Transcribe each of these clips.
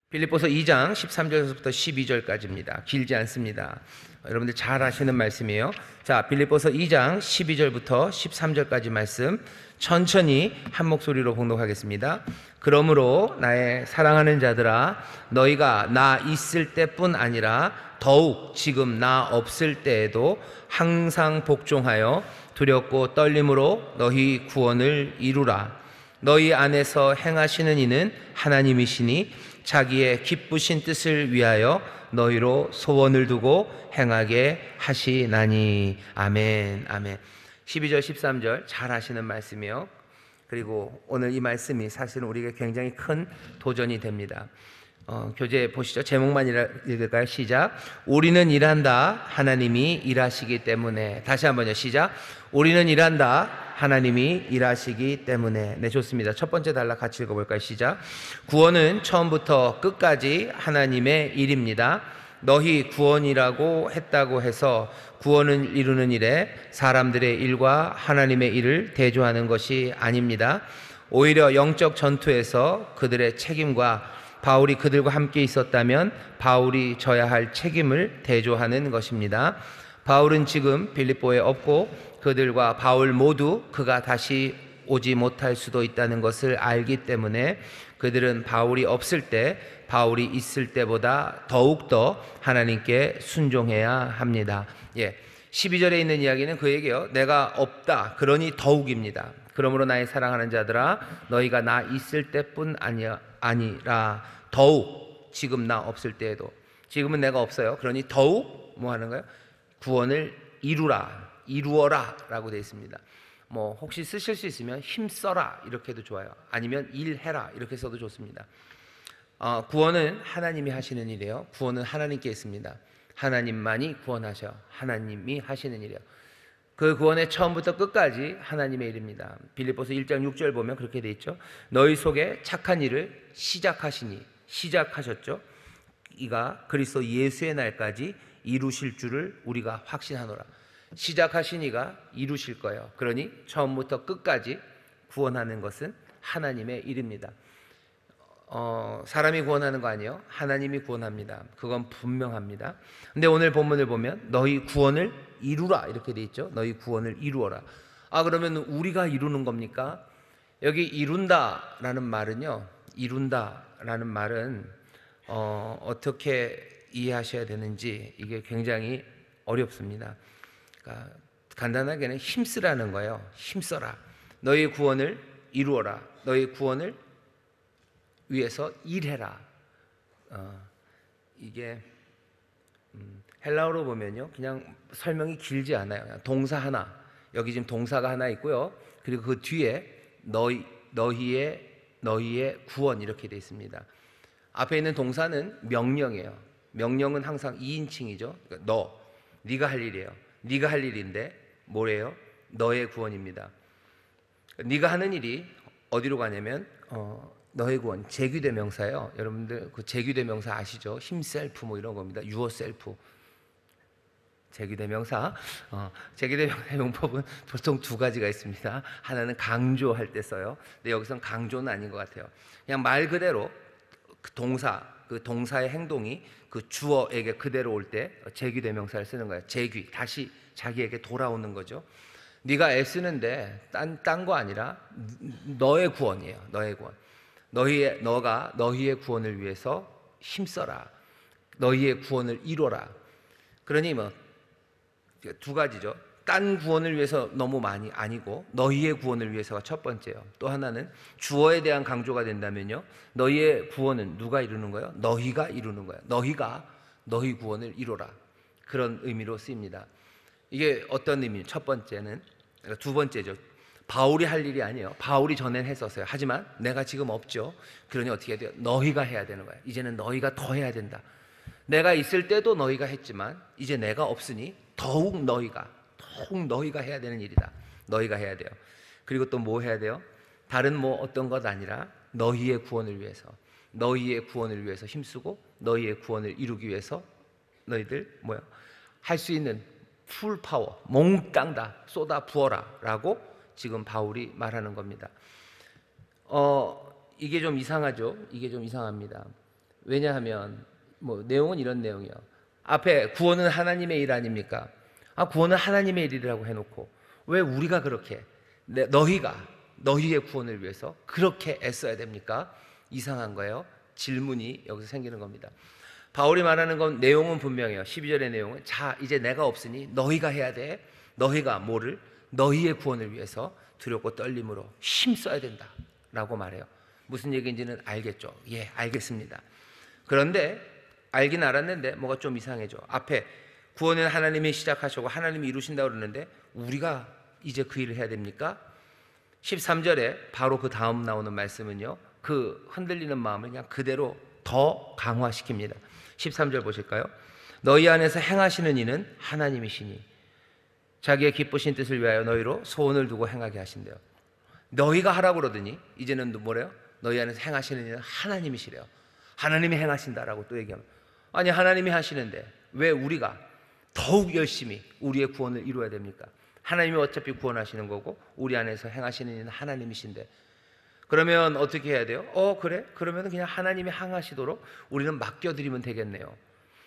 빌립보서 2장 13절에서부터 12절까지입니다. 길지 않습니다. 여러분들 잘 아시는 말씀이에요. 자, 빌립보서 2장 12절부터 13절까지 말씀 천천히 한 목소리로 봉독하겠습니다. 그러므로 나의 사랑하는 자들아, 너희가 나 있을 때뿐 아니라 더욱 지금 나 없을 때에도 항상 복종하여 두렵고 떨림으로 너희 구원을 이루라. 너희 안에서 행하시는 이는 하나님이시니 자기의 기쁘신 뜻을 위하여 너희로 소원을 두고 행하게 하시나니. 아멘. 아멘. 12절 13절 잘 아시는 말씀이요. 그리고 오늘 이 말씀이 사실은 우리에게 굉장히 큰 도전이 됩니다. 교재 보시죠. 제목만 읽을까요? 시작. 우리는 일한다. 하나님이 일하시기 때문에. 다시 한번요. 시작. 우리는 일한다. 하나님이 일하시기 때문에. 네, 좋습니다. 첫 번째 단락 같이 읽어볼까요? 시작. 구원은 처음부터 끝까지 하나님의 일입니다. 너희 구원이라고 했다고 해서 구원을 이루는 일에 사람들의 일과 하나님의 일을 대조하는 것이 아닙니다. 오히려 영적 전투에서 그들의 책임과 바울이 그들과 함께 있었다면 바울이 져야 할 책임을 대조하는 것입니다. 바울은 지금 빌립보에 없고 그들과 바울 모두 그가 다시 오지 못할 수도 있다는 것을 알기 때문에 그들은 바울이 없을 때, 바울이 있을 때보다 더욱더 하나님께 순종해야 합니다. 12절에 있는 이야기는 그 얘기예요. 내가 없다, 그러니 더욱입니다. 그러므로 나의 사랑하는 자들아, 너희가 나 있을 때뿐 아니라 더욱 지금 나 없을 때에도. 지금은 내가 없어요. 그러니 더욱 뭐 하는 거예요? 구원을 이루어라 라고 되어 있습니다. 뭐 혹시 쓰실 수 있으면 힘써라 이렇게 해도 좋아요. 아니면 일해라 이렇게 써도 좋습니다. 구원은 하나님이 하시는 일이에요. 구원은 하나님께 있습니다. 하나님만이 구원하셔. 하나님이 하시는 일이에요. 그 구원의 처음부터 끝까지 하나님의 일입니다. 빌립보서 1장 6절 보면 그렇게 돼 있죠. 너희 속에 착한 일을 시작하셨죠. 이가 그리스도 예수의 날까지 이루실 줄을 우리가 확신하노라. 시작하신 이가 이루실 거예요. 그러니 처음부터 끝까지 구원하는 것은 하나님의 일입니다. 사람이 구원하는 거 아니에요. 하나님이 구원합니다. 그건 분명합니다. 근데 오늘 본문을 보면 너희 구원을 이루라 이렇게 돼 있죠. 너희 구원을 이루어라. 그러면 우리가 이루는 겁니까? 여기 이룬다라는 말은요. 이룬다라는 말은 어떻게 이해하셔야 되는지 이게 굉장히 어렵습니다. 그러니까 간단하게는 힘쓰라는 거예요. 힘써라. 너희 구원을 이루어라. 너희 구원을 위해서 일해라. 이게 헬라어로 보면요, 그냥 설명이 길지 않아요. 그냥 동사 하나. 여기 지금 동사가 하나 있고요. 그리고 그 뒤에 너희의 구원 이렇게 되어 있습니다. 앞에 있는 동사는 명령이에요. 명령은 항상 2인칭이죠. 그러니까 네가 할 일이에요. 네가 할 일인데 뭐래요? 너의 구원입니다. 네가 하는 일이 어디로 가냐면 너의 구원, 제귀대명사예요. 여러분들 그 제귀대명사 아시죠? 힘셀프 뭐 이런 겁니다. 유어셀프. 제귀대명사. 제귀대명사 용법은 보통 두 가지가 있습니다. 하나는 강조할 때 써요. 근데 여기서는 강조는 아닌 것 같아요. 그냥 말 그대로 그 동사의 행동이 그 주어에게 그대로 올 때 제귀대명사를 쓰는 거예요. 제귀, 다시 자기에게 돌아오는 거죠. 네가 애쓰는데 딴 거 아니라 너의 구원이에요. 너의 구원. 너가 너희의 구원을 위해서 힘써라. 너희의 구원을 이뤄라. 그러니 뭐 두 가지죠. 딴 구원을 위해서 너무 많이 아니고 너희의 구원을 위해서가 첫 번째예요. 또 하나는 주어에 대한 강조가 된다면요. 너희의 구원은 누가 이루는 거예요? 너희가 이루는 거예요. 너희가 너희 구원을 이뤄라. 그런 의미로 쓰입니다. 이게 어떤 의미예요? 첫 번째는, 두 번째죠. 바울이 할 일이 아니에요. 바울이 전엔 했었어요. 하지만 내가 지금 없죠. 그러니 어떻게 해야 돼요? 너희가 해야 되는 거예요. 이제는 너희가 더 해야 된다. 내가 있을 때도 너희가 했지만 이제 내가 없으니 더욱 너희가 해야 되는 일이다. 너희가 해야 돼요. 그리고 또 뭐 해야 돼요? 다른 뭐 어떤 것 아니라 너희의 구원을 위해서 힘쓰고 너희의 구원을 이루기 위해서 너희들 할 수 있는 풀 파워, 몽땅 다 쏟아 부어라 라고 지금 바울이 말하는 겁니다. 이게 좀 이상하죠? 이게 좀 이상합니다. 왜냐하면 뭐 내용은 이런 내용이요. 앞에 구원은 하나님의 일 아닙니까? 구원은 하나님의 일이라고 해놓고 왜 우리가 그렇게 너희의 구원을 위해서 그렇게 애써야 됩니까? 이상한 거예요. 질문이 여기서 생기는 겁니다. 바울이 말하는 건 내용은 분명해요. 12절의 내용은 자 이제 내가 없으니 너희가 해야 돼. 너희가 뭐를? 너희의 구원을 위해서 두렵고 떨림으로 힘써야 된다 라고 말해요. 무슨 얘기인지는 알겠죠? 예, 알겠습니다. 그런데 알긴 알았는데 뭐가 좀 이상해져. 앞에 구원은 하나님이 시작하시고 하나님이 이루신다고 그러는데 우리가 이제 그 일을 해야 됩니까? 13절에 바로 그 다음 나오는 말씀은요, 그 흔들리는 마음을 그냥 그대로 더 강화시킵니다. 13절 보실까요? 너희 안에서 행하시는 이는 하나님이시니 자기의 기쁘신 뜻을 위하여 너희로 소원을 두고 행하게 하신대요. 너희가 하라고 그러더니 이제는 뭐래요? 너희 안에서 행하시는 이는 하나님이시래요. 하나님이 행하신다라고 또 얘기하면, 아니 하나님이 하시는데 왜 우리가 더욱 열심히 우리의 구원을 이루어야 됩니까? 하나님이 어차피 구원하시는 거고 우리 안에서 행하시는 이는 하나님이신데 그러면 어떻게 해야 돼요? 그래? 그러면 그냥 하나님이 행하시도록 우리는 맡겨드리면 되겠네요.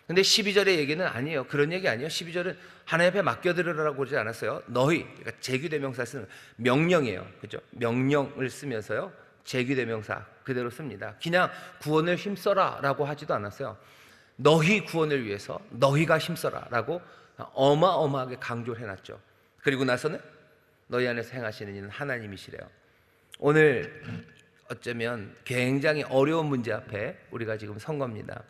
근데 12절의 얘기는 아니에요. 그런 얘기 아니에요. 12절은 하나님 앞에 맡겨드리라고 그러지 않았어요. 너희, 그러니까 제규대명사 쓰는 명령이에요. 그죠? 명령을 쓰면서요, 제규대명사 그대로 씁니다. 그냥 구원을 힘써라 라고 하지도 않았어요. 너희 구원을 위해서 너희가 힘써라 라고 어마어마하게 강조를 해놨죠. 그리고 나서는 너희 안에서 행하시는 이는 하나님이시래요. 오늘 어쩌면 굉장히 어려운 문제 앞에 우리가 지금 선 겁니다.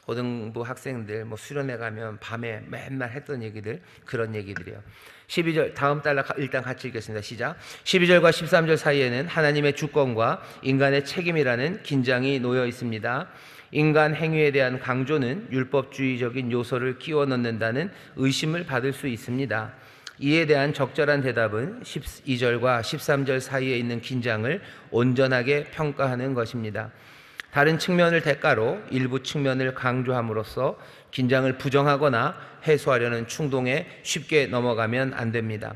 고등부 학생들 수련회 가면 밤에 맨날 했던 얘기들, 그런 얘기들이요. 12절 다음 달 일단 같이 읽겠습니다. 시작. 12절과 13절 사이에는 하나님의 주권과 인간의 책임이라는 긴장이 놓여 있습니다. 인간 행위에 대한 강조는 율법주의적인 요소를 끼워 넣는다는 의심을 받을 수 있습니다. 이에 대한 적절한 대답은 12절과 13절 사이에 있는 긴장을 온전하게 평가하는 것입니다. 다른 측면을 대가로 일부 측면을 강조함으로써 긴장을 부정하거나 해소하려는 충동에 쉽게 넘어가면 안 됩니다.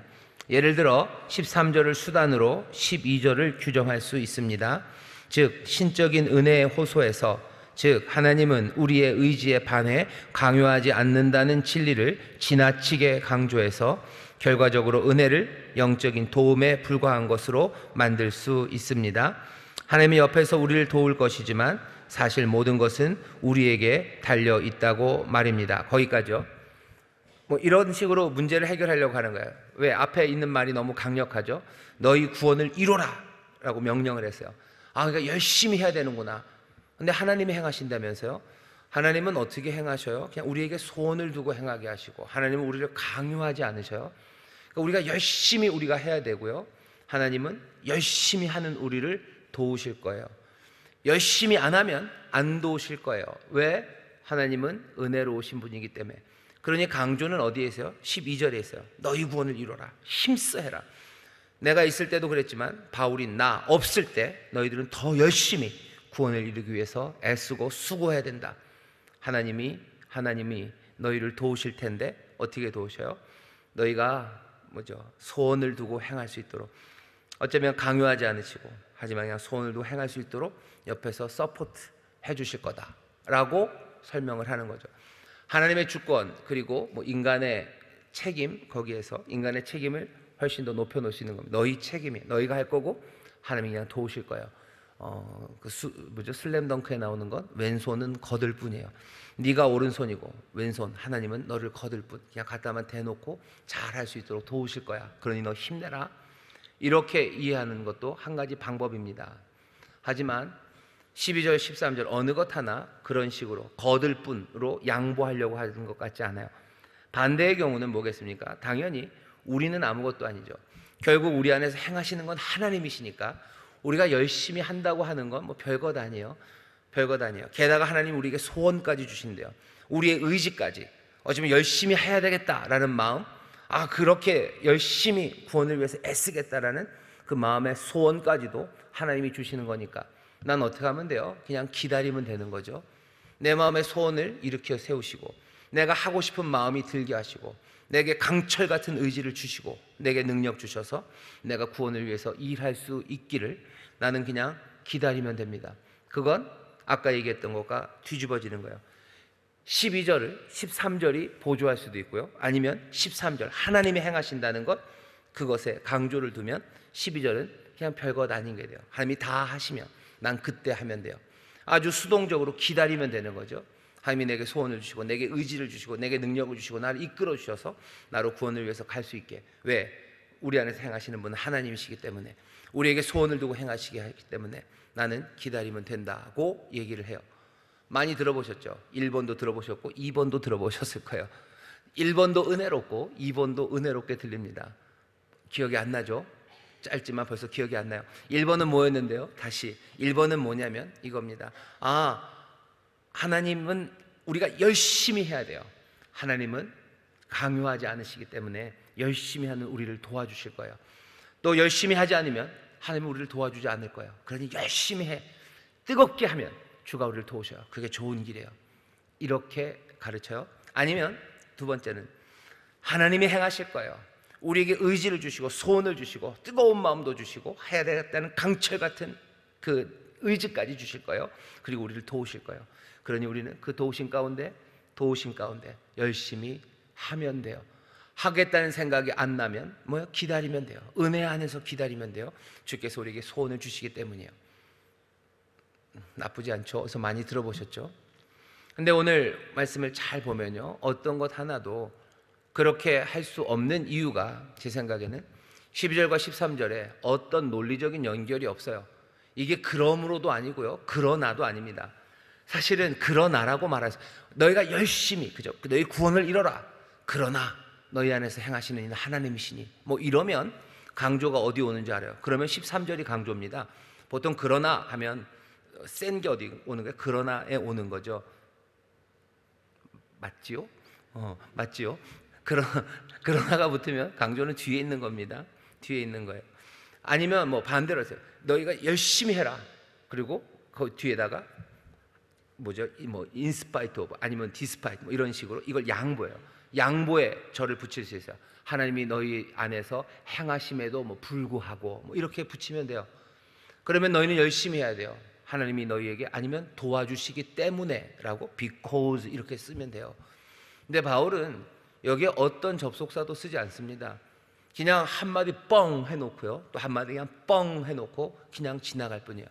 예를 들어 13절을 수단으로 12절을 규정할 수 있습니다. 즉 신적인 은혜의 호소에서, 즉 하나님은 우리의 의지에 반해 강요하지 않는다는 진리를 지나치게 강조해서 결과적으로 은혜를 영적인 도움에 불과한 것으로 만들 수 있습니다. 하나님이 옆에서 우리를 도울 것이지만 사실 모든 것은 우리에게 달려 있다고 말입니다. 거기까지요. 이런 식으로 문제를 해결하려고 하는 거예요. 왜? 앞에 있는 말이 너무 강력하죠. 너희 구원을 이루라 라고 명령을 했어요. 그러니까 열심히 해야 되는구나. 근데 하나님이 행하신다면서요. 하나님은 어떻게 행하셔요? 그냥 우리에게 소원을 두고 행하게 하시고, 하나님은 우리를 강요하지 않으셔요. 그러니까 우리가 열심히 우리가 해야 되고요, 하나님은 열심히 하는 우리를 도우실 거예요. 열심히 안 하면 안 도우실 거예요. 왜? 하나님은 은혜로우신 분이기 때문에. 그러니 강조는 어디에 있어요? 12절에 있어요. 너희 구원을 이루라. 힘써 해라. 내가 있을 때도 그랬지만 바울이 나 없을 때 너희들은 더 열심히 구원을 이루기 위해서 애쓰고 수고해야 된다. 하나님이 너희를 도우실 텐데 어떻게 도우셔요? 너희가 소원을 두고 행할 수 있도록, 어쩌면 강요하지 않으시고 하지만 그냥 소원을 두고 행할 수 있도록 옆에서 서포트 해주실 거다라고 설명을 하는 거죠. 하나님의 주권 그리고 인간의 책임, 거기에서 인간의 책임을 훨씬 더 높여 놓으시는 겁니다. 너희 책임이, 너희가 할 거고 하나님이 그냥 도우실 거예요. 슬램덩크에 나오는 건 왼손은 거들 뿐이에요. 네가 오른손이고 왼손, 하나님은 너를 거들 뿐. 그냥 갖다만 대놓고 잘할 수 있도록 도우실 거야. 그러니 너 힘내라. 이렇게 이해하는 것도 한 가지 방법입니다. 하지만 12절, 13절 어느 것 하나 그런 식으로 거들 뿐으로 양보하려고 하는 것 같지 않아요. 반대의 경우는 뭐겠습니까? 당연히 우리는 아무것도 아니죠. 결국 우리 안에서 행하시는 건 하나님이시니까 우리가 열심히 한다고 하는 건 별것 아니에요. 별것 아니에요. 게다가 하나님 우리에게 소원까지 주신대요. 우리의 의지까지. 어쩌면 열심히 해야 되겠다라는 마음, 그렇게 열심히 구원을 위해서 애쓰겠다라는 그 마음의 소원까지도 하나님이 주시는 거니까 난 어떻게 하면 돼요? 그냥 기다리면 되는 거죠. 내 마음의 소원을 일으켜 세우시고 내가 하고 싶은 마음이 들게 하시고 내게 강철 같은 의지를 주시고 내게 능력 주셔서 내가 구원을 위해서 일할 수 있기를 나는 그냥 기다리면 됩니다. 그건 아까 얘기했던 것과 뒤집어지는 거예요. 12절을 13절이 보조할 수도 있고요, 아니면 13절 하나님이 행하신다는 것, 그것에 강조를 두면 12절은 그냥 별것 아닌 게 돼요. 하나님이 다 하시면 난 그때 하면 돼요. 아주 수동적으로 기다리면 되는 거죠. 하나님이 내게 소원을 주시고 내게 의지를 주시고 내게 능력을 주시고 나를 이끌어 주셔서 나로 구원을 위해서 갈 수 있게. 왜? 우리 안에서 행하시는 분은 하나님이시기 때문에, 우리에게 소원을 두고 행하시기 하기 때문에 나는 기다리면 된다고 얘기를 해요. 많이 들어보셨죠? 1번도 들어보셨고 2번도 들어보셨을 거예요. 1번도 은혜롭고 2번도 은혜롭게 들립니다. 기억이 안 나죠? 짧지만 벌써 기억이 안 나요. 1번은 뭐였는데요? 다시 1번은 뭐냐면 이겁니다. 하나님은 우리가 열심히 해야 돼요. 하나님은 강요하지 않으시기 때문에 열심히 하는 우리를 도와주실 거예요. 또 열심히 하지 않으면 하나님은 우리를 도와주지 않을 거예요. 그러니 열심히 해, 뜨겁게 하면 주가 우리를 도우셔요. 그게 좋은 길이에요. 이렇게 가르쳐요. 아니면 두 번째는 하나님이 행하실 거예요. 우리에게 의지를 주시고 소원을 주시고 뜨거운 마음도 주시고 해야 되겠다는 강철 같은 그 의지까지 주실 거예요. 그리고 우리를 도우실 거예요. 그러니 우리는 그 도우신 가운데 열심히 하면 돼요. 하겠다는 생각이 안 나면 뭐요? 기다리면 돼요. 은혜 안에서 기다리면 돼요. 주께서 우리에게 소원을 주시기 때문이에요. 나쁘지 않죠? 그래서 많이 들어보셨죠? 근데 오늘 말씀을 잘 보면요, 어떤 것 하나도 그렇게 할 수 없는 이유가 제 생각에는 12절과 13절에 어떤 논리적인 연결이 없어요. 이게 그러므로도 아니고요, 그러나도 아닙니다. 사실은 그러나라고 말해서 너희가 열심히, 그죠? 너희 구원을 이뤄라. 그러나 너희 안에서 행하시는 이는 하나님이시니, 뭐 이러면 강조가 어디 오는지 알아요. 그러면 13절이 강조입니다. 보통 그러나 하면 센 게 어디 오는 거예요? 그러나에 오는 거죠. 맞지요? 맞지요? 그러나가 붙으면 강조는 뒤에 있는 겁니다. 뒤에 있는 거예요. 아니면 뭐 반대로 하세요. 너희가 열심히 해라. 그리고 그 뒤에다가 뭐죠? 뭐 인스파이트 오브 아니면 디스파이트 뭐 이런 식으로 이걸 양보해요. 양보에 저를 붙일 수 있어요. 하나님이 너희 안에서 행하심에도 뭐 불구하고 뭐 이렇게 붙이면 돼요. 그러면 너희는 열심히 해야 돼요. 하나님이 너희에게 아니면 도와주시기 때문에라고 because 이렇게 쓰면 돼요. 근데 바울은 여기에 어떤 접속사도 쓰지 않습니다. 그냥 한마디 뻥 해놓고요, 또 한마디 그냥 뻥 해놓고 그냥 지나갈 뿐이에요.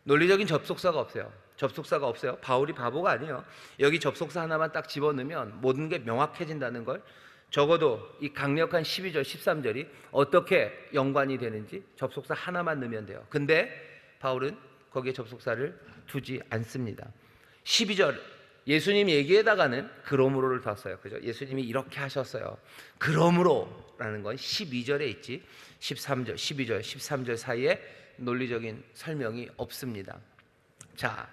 논리적인 접속사가 없어요. 접속사가 없어요. 바울이 바보가 아니에요. 여기 접속사 하나만 딱 집어넣으면 모든 게 명확해진다는 걸, 적어도 이 강력한 12절 13절이 어떻게 연관이 되는지 접속사 하나만 넣으면 돼요. 근데 바울은 거기에 접속사를 두지 않습니다. 12절 예수님 얘기에다가는 그러므로를 뒀어요. 그죠? 예수님이 이렇게 하셨어요. 그러므로라는 건 12절에 있지 13절, 12절, 13절 사이에 논리적인 설명이 없습니다. 자,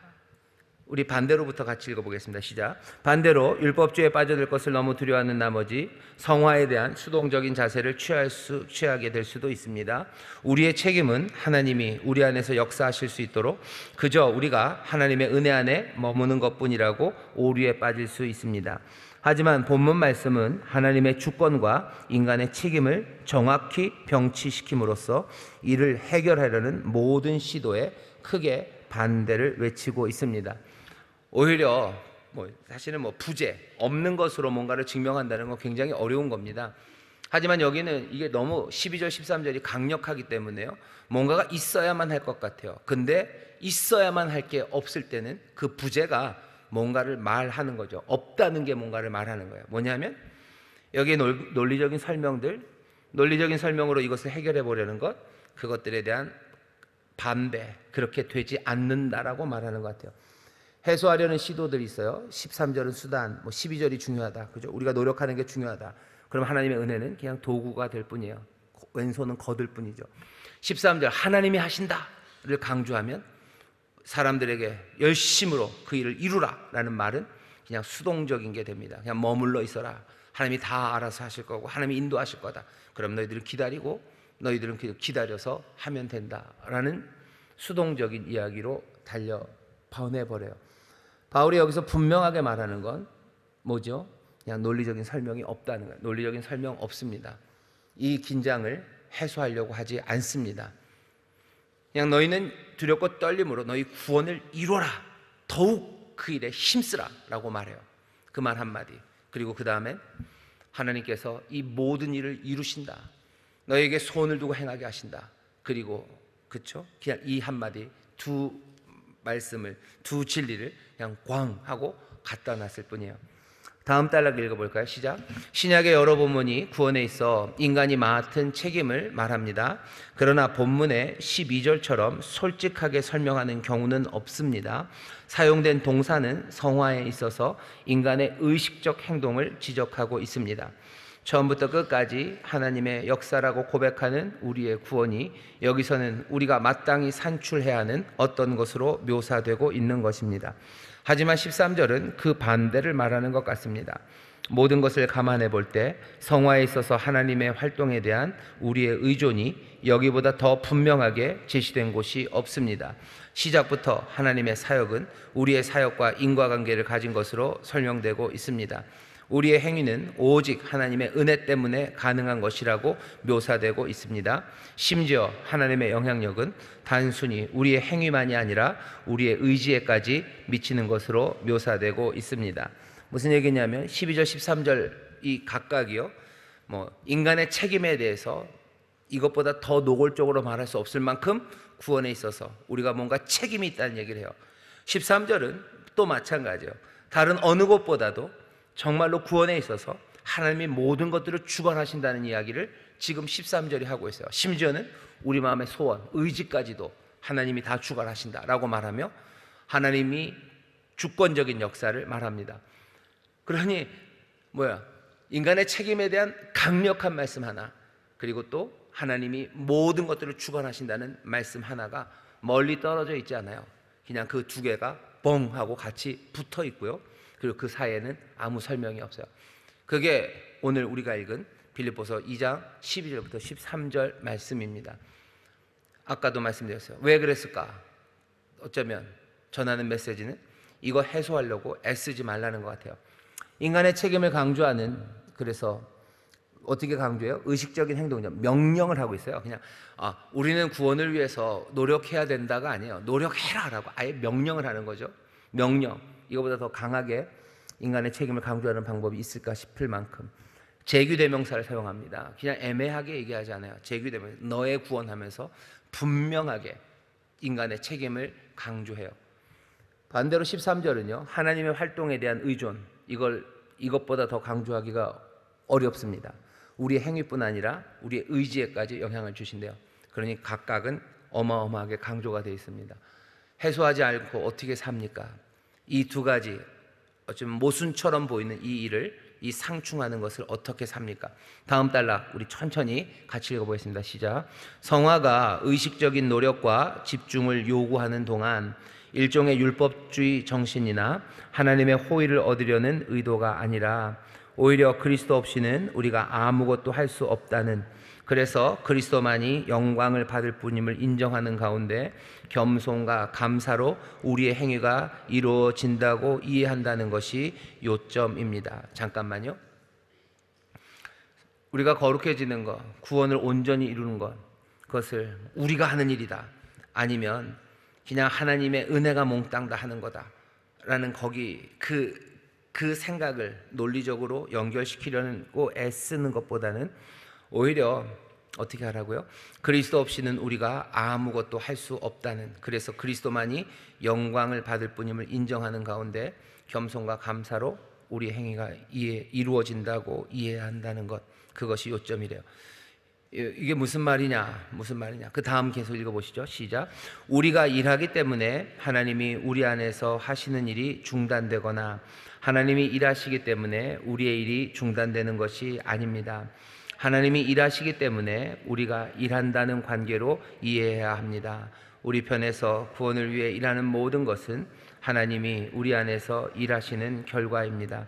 우리 반대로부터 같이 읽어보겠습니다. 시작. 반대로 율법주의에 빠져들 것을 너무 두려워하는 나머지 성화에 대한 수동적인 자세를 취하게 될 수도 있습니다. 우리의 책임은 하나님이 우리 안에서 역사하실 수 있도록 그저 우리가 하나님의 은혜 안에 머무는 것뿐이라고 오류에 빠질 수 있습니다. 하지만 본문 말씀은 하나님의 주권과 인간의 책임을 정확히 병치시킴으로써 이를 해결하려는 모든 시도에 크게 반대를 외치고 있습니다. 오히려 사실은 부재, 없는 것으로 뭔가를 증명한다는 건 굉장히 어려운 겁니다. 하지만 여기는 이게 너무 12절 13절이 강력하기 때문에요, 뭔가가 있어야만 할 것 같아요. 근데 있어야만 할 게 없을 때는 그 부재가 뭔가를 말하는 거죠. 없다는 게 뭔가를 말하는 거예요. 뭐냐면 여기에 논리적인 설명으로 이것을 해결해 보려는 것, 그것들에 대한 반대, 그렇게 되지 않는다라고 말하는 것 같아요. 해소하려는 시도들이 있어요. 13절은 수단, 12절이 중요하다. 그죠? 우리가 노력하는 게 중요하다. 그럼 하나님의 은혜는 그냥 도구가 될 뿐이에요. 왼손은 거들 뿐이죠. 13절 하나님이 하신다를 강조하면 사람들에게 열심으로 그 일을 이루라라는 말은 그냥 수동적인 게 됩니다. 그냥 머물러 있어라. 하나님이 다 알아서 하실 거고 하나님이 인도하실 거다. 그럼 너희들은 기다리고 너희들은 기다려서 하면 된다라는 수동적인 이야기로 보내버려요. 바울이 여기서 분명하게 말하는 건 뭐죠? 그냥 논리적인 설명이 없다는 거예요. 논리적인 설명 없습니다. 이 긴장을 해소하려고 하지 않습니다. 그냥 너희는 두렵고 떨림으로 너희 구원을 이루어라 더욱 그 일에 힘쓰라라고 말해요. 그 말 한마디. 그리고 그 다음에 하나님께서 이 모든 일을 이루신다. 너에게 손을 두고 행하게 하신다. 그리고 그쵸? 그냥 이 한마디, 두 말씀을, 두 진리를 그냥 광 하고 갖다 놨을 뿐이에요. 다음 단락 읽어볼까요? 시작. 신약의 여러 본문이 구원에 있어 인간이 맡은 책임을 말합니다. 그러나 본문의 12절처럼 솔직하게 설명하는 경우는 없습니다. 사용된 동사는 성화에 있어서 인간의 의식적 행동을 지적하고 있습니다. 처음부터 끝까지 하나님의 역사라고 고백하는 우리의 구원이 여기서는 우리가 마땅히 산출해야 하는 어떤 것으로 묘사되고 있는 것입니다. 하지만 13절은 그 반대를 말하는 것 같습니다. 모든 것을 감안해 볼 때 성화에 있어서 하나님의 활동에 대한 우리의 의존이 여기보다 더 분명하게 제시된 곳이 없습니다. 시작부터 하나님의 사역은 우리의 사역과 인과관계를 가진 것으로 설명되고 있습니다. 우리의 행위는 오직 하나님의 은혜 때문에 가능한 것이라고 묘사되고 있습니다. 심지어 하나님의 영향력은 단순히 우리의 행위만이 아니라 우리의 의지에까지 미치는 것으로 묘사되고 있습니다. 무슨 얘기냐면 12절 13절 이 각각이요, 인간의 책임에 대해서 이것보다 더 노골적으로 말할 수 없을 만큼 구원에 있어서 우리가 뭔가 책임이 있다는 얘기를 해요. 13절은 또 마찬가지예요. 다른 어느 것보다도 정말로 구원에 있어서 하나님이 모든 것들을 주관하신다는 이야기를 지금 13절이 하고 있어요. 심지어는 우리 마음의 소원, 의지까지도 하나님이 다 주관하신다라고 말하며 하나님이 주권적인 역사를 말합니다. 그러니 인간의 책임에 대한 강력한 말씀 하나, 그리고 또 하나님이 모든 것들을 주관하신다는 말씀 하나가 멀리 떨어져 있지 않아요. 그냥 그 두 개가 뻥 하고 같이 붙어 있고요. 그리고 그 사이에는 아무 설명이 없어요. 그게 오늘 우리가 읽은 빌립보서 2장 12절부터 13절 말씀입니다. 아까도 말씀드렸어요. 왜 그랬을까? 어쩌면 전하는 메시지는 이거 해소하려고 애쓰지 말라는 것 같아요. 인간의 책임을 강조하는, 그래서 어떻게 강조해요? 의식적인 행동이죠. 명령을 하고 있어요. 그냥 우리는 구원을 위해서 노력해야 된다가 아니에요. 노력해라라고 아예 명령을 하는 거죠. 명령. 이거보다 더 강하게 인간의 책임을 강조하는 방법이 있을까 싶을 만큼 재규대명사를 사용합니다. 그냥 애매하게 얘기하지 않아요. 재규대명사, 너의 구원하면서 분명하게 인간의 책임을 강조해요. 반대로 13절은요, 하나님의 활동에 대한 의존, 이것보다 더 강조하기가 어렵습니다. 우리의 행위뿐 아니라 우리의 의지에까지 영향을 주신대요. 그러니 각각은 어마어마하게 강조가 되어 있습니다. 해소하지 않고 어떻게 삽니까? 이 두 가지 어쩌면 모순처럼 보이는 이 일을, 이 상충하는 것을 어떻게 삽니까? 다음 단락 우리 천천히 같이 읽어보겠습니다. 시작. 성화가 의식적인 노력과 집중을 요구하는 동안 일종의 율법주의 정신이나 하나님의 호의를 얻으려는 의도가 아니라 오히려 그리스도 없이는 우리가 아무것도 할 수 없다는, 그래서 그리스도만이 영광을 받을 뿐임을 인정하는 가운데 겸손과 감사로 우리의 행위가 이루어진다고 이해한다는 것이 요점입니다. 잠깐만요. 우리가 거룩해지는 것, 구원을 온전히 이루는 것, 그것을 우리가 하는 일이다, 아니면 그냥 하나님의 은혜가 몽땅 다 하는 거다라는 거기 그 생각을 논리적으로 연결시키려는 애쓰는 것보다는 오히려 어떻게 하라고요? 그리스도 없이는 우리가 아무것도 할 수 없다는, 그래서 그리스도만이 영광을 받을 뿐임을 인정하는 가운데 겸손과 감사로 우리 행위가 이루어진다고 이해한다는 것, 그것이 요점이래요. 이게 무슨 말이냐? 그 다음 계속 읽어보시죠. 시작. 우리가 일하기 때문에 하나님이 우리 안에서 하시는 일이 중단되거나 하나님이 일하시기 때문에 우리의 일이 중단되는 것이 아닙니다. 하나님이 일하시기 때문에 우리가 일한다는 관계로 이해해야 합니다. 우리 편에서 구원을 위해 일하는 모든 것은 하나님이 우리 안에서 일하시는 결과입니다.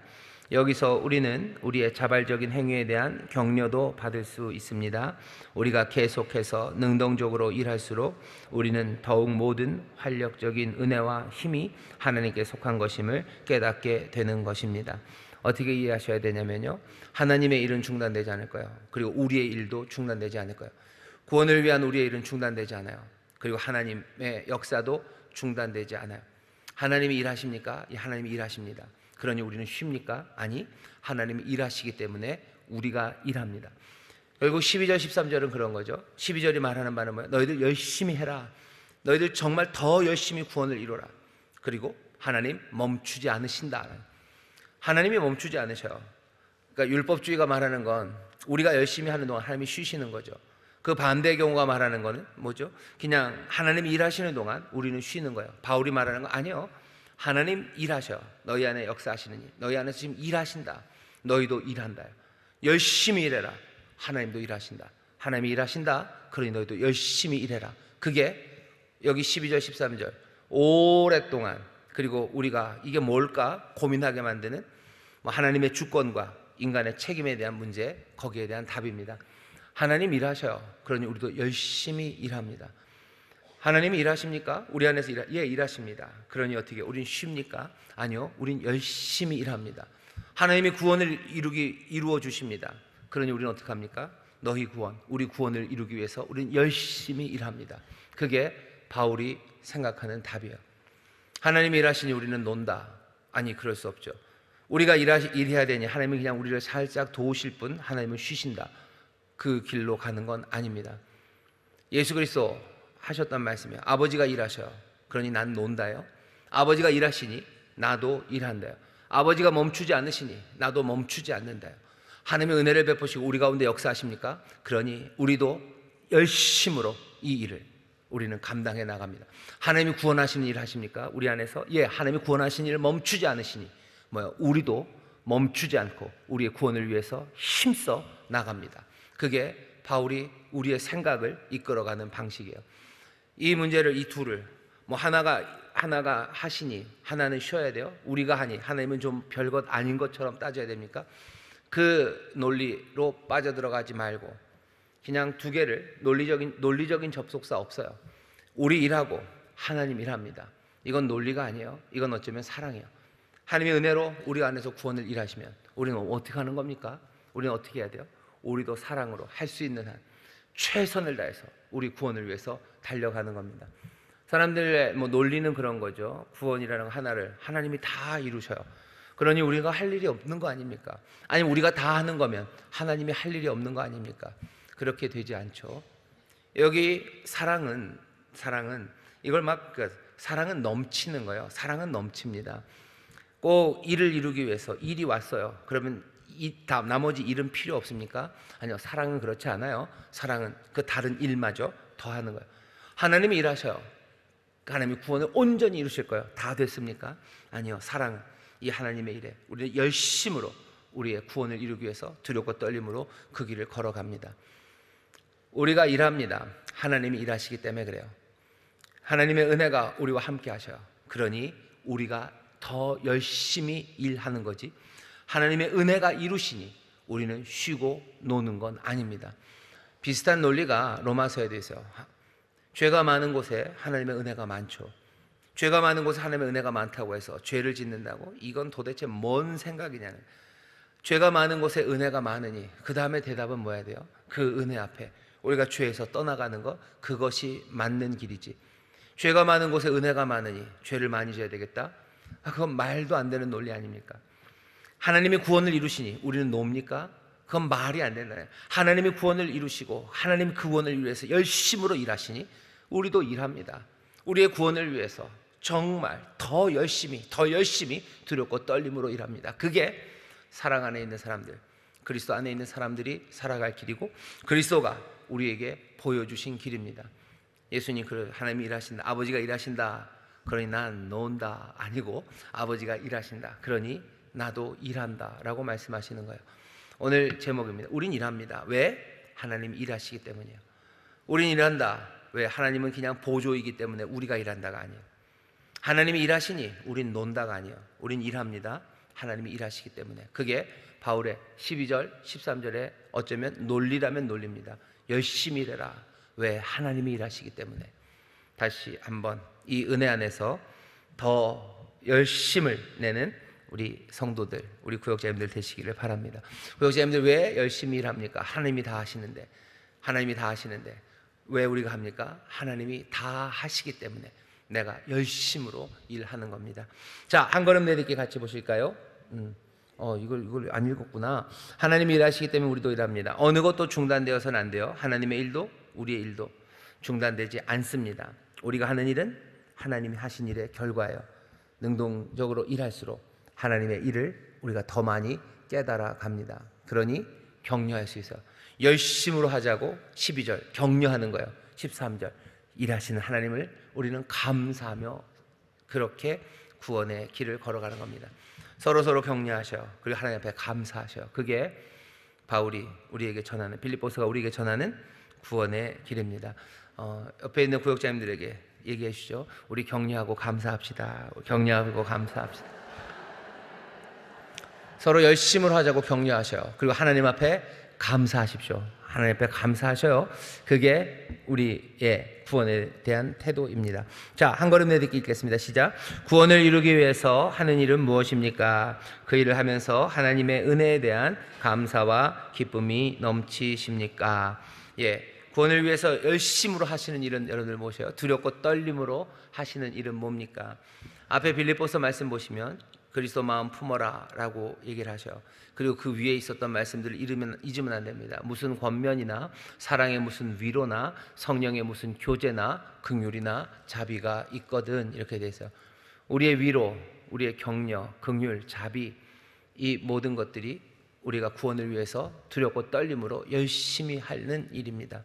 여기서 우리는 우리의 자발적인 행위에 대한 격려도 받을 수 있습니다. 우리가 계속해서 능동적으로 일할수록 우리는 더욱 모든 활력적인 은혜와 힘이 하나님께 속한 것임을 깨닫게 되는 것입니다. 어떻게 이해하셔야 되냐면요, 하나님의 일은 중단되지 않을 거예요. 그리고 우리의 일도 중단되지 않을 거예요. 구원을 위한 우리의 일은 중단되지 않아요. 그리고 하나님의 역사도 중단되지 않아요. 하나님이 일하십니까? 예, 하나님이 일하십니다. 그러니 우리는 쉽니까? 아니, 하나님이 일하시기 때문에 우리가 일합니다. 결국 12절 13절은 그런 거죠. 12절이 말하는 바는 뭐예요? 너희들 열심히 해라. 너희들 정말 더 열심히 구원을 이루라. 그리고 하나님 멈추지 않으신다. 하나님이 멈추지 않으셔요. 그러니까 율법주의가 말하는 건 우리가 열심히 하는 동안 하나님이 쉬시는 거죠. 그 반대의 경우가 말하는 거는 뭐죠? 그냥 하나님이 일하시는 동안 우리는 쉬는 거예요. 바울이 말하는 거 아니에요. 하나님 일하셔. 너희 안에 역사하시느니 너희 안에서 지금 일하신다. 너희도 일한다. 열심히 일해라. 하나님도 일하신다. 하나님이 일하신다. 그러니 너희도 열심히 일해라. 그게 여기 12절 13절 오랫동안, 그리고 우리가 이게 뭘까 고민하게 만드는 하나님의 주권과 인간의 책임에 대한 문제, 거기에 대한 답입니다. 하나님 일하셔요. 그러니 우리도 열심히 일합니다. 하나님이 일하십니까? 우리 안에서 예, 일하십니다. 그러니 어떻게 우린 쉽니까? 아니요, 우린 열심히 일합니다. 하나님이 구원을 이루어 주십니다. 그러니 우리는 어떻게 합니까? 너희 구원, 우리 구원을 이루기 위해서 우리는 열심히 일합니다. 그게 바울이 생각하는 답이에요. 하나님이 일하시니 우리는 논다. 아니, 그럴 수 없죠. 우리가 일해야 되니 하나님이 그냥 우리를 살짝 도우실 뿐, 하나님은 쉬신다. 그 길로 가는 건 아닙니다. 예수 그리스도 하셨단 말씀이에요. 아버지가 일하셔요. 그러니 난 논다요. 아버지가 일하시니 나도 일한다요. 아버지가 멈추지 않으시니 나도 멈추지 않는다요. 하나님의 은혜를 베푸시고 우리 가운데 역사하십니까? 그러니 우리도 열심으로 이 일을 우리는 감당해 나갑니다. 하나님이 구원하시는 일 하십니까? 우리 안에서 예, 하나님이 구원하시는 일을 멈추지 않으시니 우리도 멈추지 않고 우리의 구원을 위해서 힘써 나갑니다. 그게 바울이 우리의 생각을 이끌어가는 방식이에요. 이 문제를, 이 둘을 하나가 하시니 하나는 쉬어야 돼요? 우리가 하니 하나님은 좀 별것 아닌 것처럼 따져야 됩니까? 그 논리로 빠져들어가지 말고 그냥 두 개를 논리적인 접속사 없어요. 우리 일하고 하나님 일합니다. 이건 논리가 아니에요. 이건 어쩌면 사랑이에요. 하나님의 은혜로 우리 안에서 구원을 일하시면 우리는 어떻게 하는 겁니까? 우리는 어떻게 해야 돼요? 우리도 사랑으로 할 수 있는 한 최선을 다해서 우리 구원을 위해서 달려가는 겁니다. 사람들의 논리는 그런 거죠. 구원이라는 하나를 하나님이 다 이루셔요. 그러니 우리가 할 일이 없는 거 아닙니까? 아니면 우리가 다 하는 거면 하나님이 할 일이 없는 거 아닙니까? 그렇게 되지 않죠. 여기 사랑은 이걸 사랑은 넘치는 거예요. 사랑은 넘칩니다. 꼭 일을 이루기 위해서 일이 왔어요. 그러면 나머지 일은 필요 없습니까? 아니요, 사랑은 그렇지 않아요. 사랑은 그 다른 일마저 더하는 거예요. 하나님이 일하셔요. 하나님이 구원을 온전히 이루실 거예요. 다 됐습니까? 아니요, 사랑은 이 하나님의 일에 우리는 열심으로 우리의 구원을 이루기 위해서 두렵고 떨림으로 그 길을 걸어갑니다. 우리가 일합니다. 하나님이 일하시기 때문에 그래요. 하나님의 은혜가 우리와 함께 하셔요. 그러니 우리가 더 열심히 일하는 거지, 하나님의 은혜가 이루시니 우리는 쉬고 노는 건 아닙니다. 비슷한 논리가 로마서에도 있어요. 죄가 많은 곳에 하나님의 은혜가 많죠. 죄가 많은 곳에 하나님의 은혜가 많다고 해서 죄를 짓는다고? 이건 도대체 뭔 생각이냐는. 죄가 많은 곳에 은혜가 많으니 그 다음에 대답은 뭐야 돼요? 그 은혜 앞에 우리가 죄에서 떠나가는 것, 그것이 맞는 길이지. 죄가 많은 곳에 은혜가 많으니 죄를 많이 져야 되겠다? 그건 말도 안 되는 논리 아닙니까? 하나님이 구원을 이루시니 우리는 놉니까? 그건 말이 안 된다요. 하나님이 구원을 이루시고 하나님 그 구원을 위해서 열심으로 일하시니 우리도 일합니다. 우리의 구원을 위해서 정말 더 열심히 두렵고 떨림으로 일합니다. 그게 사랑 안에 있는 사람들, 그리스도 안에 있는 사람들이 살아갈 길이고 그리스도가 우리에게 보여주신 길입니다. 예수님 하나님이 일하신다, 아버지가 일하신다, 그러니 난 논다 아니고 아버지가 일하신다, 그러니 나도 일한다 라고 말씀하시는 거예요. 오늘 제목입니다. 우린 일합니다. 왜? 하나님이 일하시기 때문이에요. 우린 일한다. 왜? 하나님은 그냥 보조이기 때문에 우리가 일한다가 아니에요. 하나님이 일하시니 우린 논다가 아니에요. 우린 일합니다. 하나님이 일하시기 때문에. 그게 바울의 12절 13절에 어쩌면 논리라면 논리입니다. 열심히 일해라. 왜? 하나님이 일하시기 때문에. 다시 한번 이 은혜 안에서 더 열심을 내는 우리 성도들, 우리 구역자님들 되시기를 바랍니다. 구역자님들 왜 열심히 일합니까? 하나님이 다 하시는데 왜 우리가 합니까? 하나님이 다 하시기 때문에. 내가 열심으로 일하는 겁니다. 자, 한 걸음 내딛기 같이 보실까요? 이걸 안 읽었구나. 하나님이 일하시기 때문에 우리도 일합니다. 어느 것도 중단되어서는 안 돼요. 하나님의 일도 우리의 일도 중단되지 않습니다. 우리가 하는 일은 하나님이 하신 일의 결과예요. 능동적으로 일할수록 하나님의 일을 우리가 더 많이 깨달아 갑니다. 그러니 격려할 수 있어요. 열심으로 하자고 12절 격려하는 거예요. 13절 일하시는 하나님을 우리는 감사하며 그렇게 구원의 길을 걸어가는 겁니다. 서로 격려하셔요. 그리고 하나님 앞에 감사하셔요. 그게 바울이 우리에게 전하는, 빌립보서가 우리에게 전하는 구원의 길입니다. 옆에 있는 구역자님들에게 얘기해 주시죠. 우리 격려하고 감사합시다. 격려하고 감사합시다. 서로 열심으로 하자고 격려하셔요. 그리고 하나님 앞에 감사하십시오. 하나님 앞에 감사하셔요. 그게 우리의 구원에 대한 태도입니다. 자, 한 걸음 내딛기 읽겠습니다. 시작. 구원을 이루기 위해서 하는 일은 무엇입니까? 그 일을 하면서 하나님의 은혜에 대한 감사와 기쁨이 넘치십니까? 구원을 위해서 열심으로 하시는 일은 여러분들 무엇이에요? 두렵고 떨림으로 하시는 일은 뭡니까? 앞에 빌립보서 말씀 보시면 그리스도 마음 품어라 라고 얘기를 하셔요. 그리고 그 위에 있었던 말씀들을 잊으면 안 됩니다. 무슨 권면이나 사랑의 무슨 위로나 성령의 무슨 교제나 긍휼이나 자비가 있거든, 이렇게 돼 있어요. 우리의 위로, 우리의 격려, 긍휼, 자비, 이 모든 것들이 우리가 구원을 위해서 두렵고 떨림으로 열심히 하는 일입니다.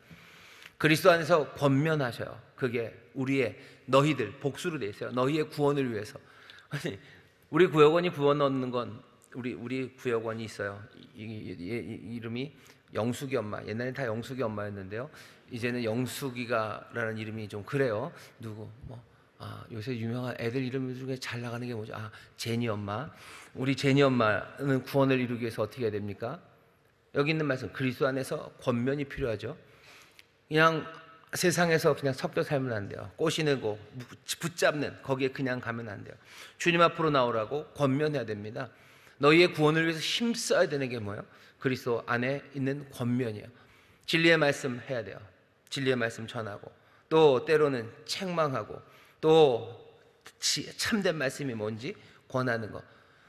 그리스도 안에서 권면하셔요. 그게 우리의 너희들 복수로 돼 있어요. 너희의 구원을 위해서. 아니, 우리 구역원이 구원 얻는 건 우리 구역원이 있어요. 이름이 영숙이 엄마. 옛날엔 다 영숙이 엄마였는데요. 이제는 영숙이가라는 이름이 좀 그래요. 누구 요새 유명한 애들 이름 중에 잘 나가는 게 뭐죠? 제니 엄마. 우리 제니 엄마는 구원을 이루기 위해서 어떻게 해야 됩니까? 여기 있는 말씀, 그리스도 안에서 권면이 필요하죠. 그냥 세상에서 그냥 섞여 살면 안 돼요. 꼬시고 붙잡는 거기에 그냥 가면 안 돼요. 주님 앞으로 나오라고 권면해야 됩니다. 너희의 구원을 위해서 힘써야 되는 게 뭐예요? 그리스도 안에 있는 권면이에요. 진리의 말씀 해야 돼요. 진리의 말씀 전하고, 또 때로는 책망하고, 또 참된 말씀이 뭔지 권하는 거.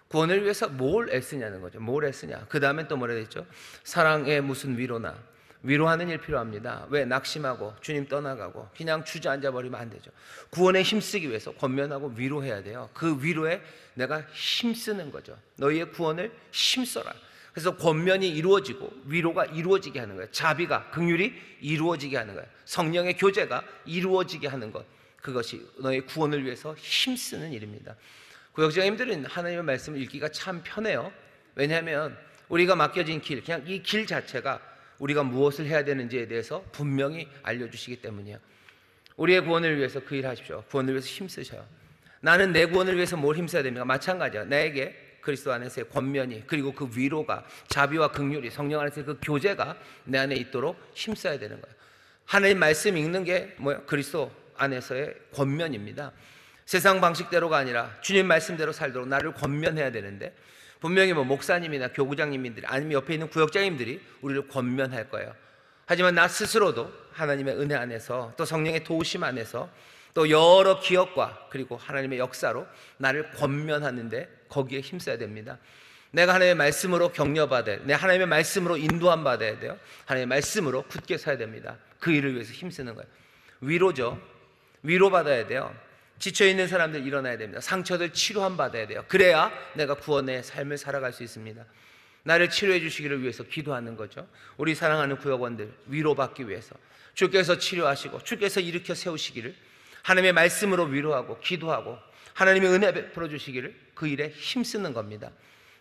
구원을 위해서 뭘 애쓰냐는 거죠. 뭘 애쓰냐. 그 다음엔 또 뭐라 했죠? 사랑의 무슨 위로나, 위로하는 일 필요합니다. 왜? 낙심하고 주님 떠나가고 그냥 주저앉아 버리면 안 되죠. 구원에 힘쓰기 위해서 권면하고 위로해야 돼요. 그 위로에 내가 힘쓰는 거죠. 너희의 구원을 힘써라. 그래서 권면이 이루어지고 위로가 이루어지게 하는 거예요. 자비가, 긍휼이 이루어지게 하는 거예요. 성령의 교제가 이루어지게 하는 것, 그것이 너의 구원을 위해서 힘쓰는 일입니다. 구역장님들은 하나님의 말씀을 읽기가 참 편해요. 왜냐하면 우리가 맡겨진 길, 그냥 이 길 자체가 우리가 무엇을 해야 되는지에 대해서 분명히 알려주시기 때문이에요. 우리의 구원을 위해서 그 일 하십시오. 구원을 위해서 힘쓰셔요. 나는 내 구원을 위해서 뭘 힘써야 됩니까? 마찬가지야. 나에게 그리스도 안에서의 권면이, 그리고 그 위로가, 자비와 긍휼이, 성령 안에서의 그 교제가 내 안에 있도록 힘써야 되는 거예요. 하나님 말씀 읽는 게 뭐예요? 그리스도 안에서의 권면입니다. 세상 방식대로가 아니라 주님 말씀대로 살도록 나를 권면해야 되는데, 분명히 목사님이나 교구장님들이 아니면 옆에 있는 구역장님들이 우리를 권면할 거예요. 하지만 나 스스로도 하나님의 은혜 안에서, 또 성령의 도우심 안에서, 또 여러 기억과 그리고 하나님의 역사로 나를 권면하는데 거기에 힘써야 됩니다. 내가 하나님의 말씀으로 격려받아야 돼요. 내가 하나님의 말씀으로 인도함 받아야 돼요. 하나님의 말씀으로 굳게 서야 됩니다. 그 일을 위해서 힘쓰는 거예요. 위로죠. 위로받아야 돼요. 지쳐있는 사람들 일어나야 됩니다. 상처들 치료함 받아야 돼요. 그래야 내가 구원의 삶을 살아갈 수 있습니다. 나를 치료해 주시기를 위해서 기도하는 거죠. 우리 사랑하는 구역원들 위로받기 위해서 주께서 치료하시고 주께서 일으켜 세우시기를, 하나님의 말씀으로 위로하고 기도하고 하나님의 은혜 베풀어 주시기를, 그 일에 힘쓰는 겁니다.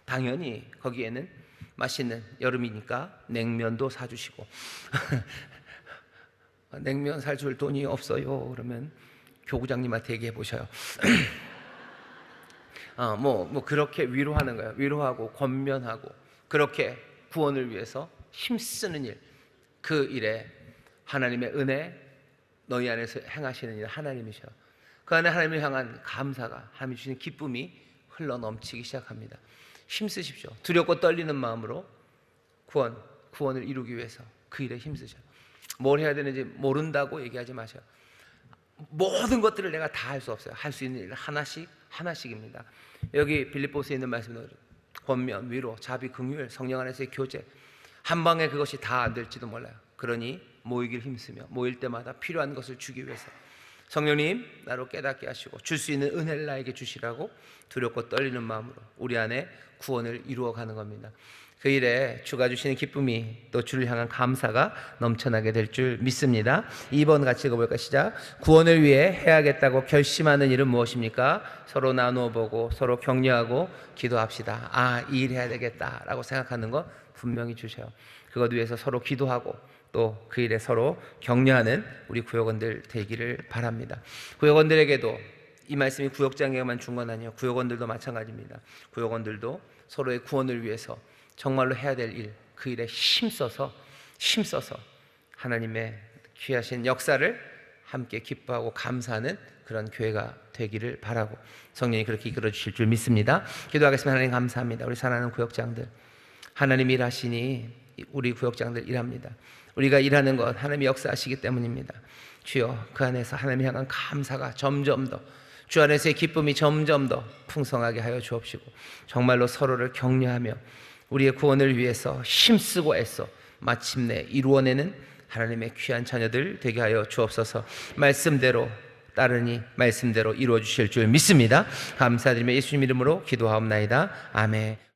당연히 거기에는 맛있는, 여름이니까 냉면도 사주시고 냉면 사줄 돈이 없어요 그러면 교구장님한테 얘기해 보셔요. 그렇게 위로하는 거예요. 위로하고 권면하고 그렇게 구원을 위해서 힘쓰는 일, 그 일에 하나님의 은혜, 너희 안에서 행하시는 일 하나님이셔. 그 안에 하나님을 향한 감사가, 하나님 주신 기쁨이 흘러 넘치기 시작합니다. 힘쓰십시오. 두렵고 떨리는 마음으로 구원을 이루기 위해서 그 일에 힘쓰셔. 뭘 해야 되는지 모른다고 얘기하지 마세요. 모든 것들을 내가 다 할 수 없어요. 할 수 있는 일 하나씩입니다. 여기 빌립보서에 있는 말씀은 권면, 위로, 자비, 긍휼, 성령 안에서의 교제, 한 방에 그것이 다 안 될지도 몰라요. 그러니 모이길 힘쓰며 모일 때마다 필요한 것을 주기 위해서 성령님 나로 깨닫게 하시고 줄 수 있는 은혜를 나에게 주시라고 두렵고 떨리는 마음으로 우리 안에 구원을 이루어가는 겁니다. 그 일에 주가 주시는 기쁨이 또 주를 향한 감사가 넘쳐나게 될 줄 믿습니다. 2번 같이 읽어볼까? 시작. 구원을 위해 해야겠다고 결심하는 일은 무엇입니까? 서로 나누어 보고 서로 격려하고 기도합시다. 이 일 해야 되겠다라고 생각하는 거 분명히 주셔요. 그것 위해서 서로 기도하고 또 그 일에 서로 격려하는 우리 구역원들 되기를 바랍니다. 구역원들에게도 이 말씀이 구역장에만 준 건 아니에요. 구역원들도 마찬가지입니다. 구역원들도 서로의 구원을 위해서 정말로 해야 될 일, 그 일에 힘써서 하나님의 귀하신 역사를 함께 기뻐하고 감사하는 그런 교회가 되기를 바라고 성령이 그렇게 이끌어 주실 줄 믿습니다. 기도하겠습니다. 하나님 감사합니다. 우리 사랑하는 구역장들, 하나님 일하시니 우리 구역장들 일합니다. 우리가 일하는 것 하나님이 역사하시기 때문입니다. 주여, 그 안에서 하나님 향한 감사가 점점 더, 주 안에서의 기쁨이 점점 더 풍성하게 하여 주옵시고 정말로 서로를 격려하며 우리의 구원을 위해서 힘쓰고 애써 마침내 이루어내는 하나님의 귀한 자녀들 되게 하여 주옵소서. 말씀대로 따르니 말씀대로 이루어 주실 줄 믿습니다. 감사드리며 예수님 이름으로 기도하옵나이다. 아멘.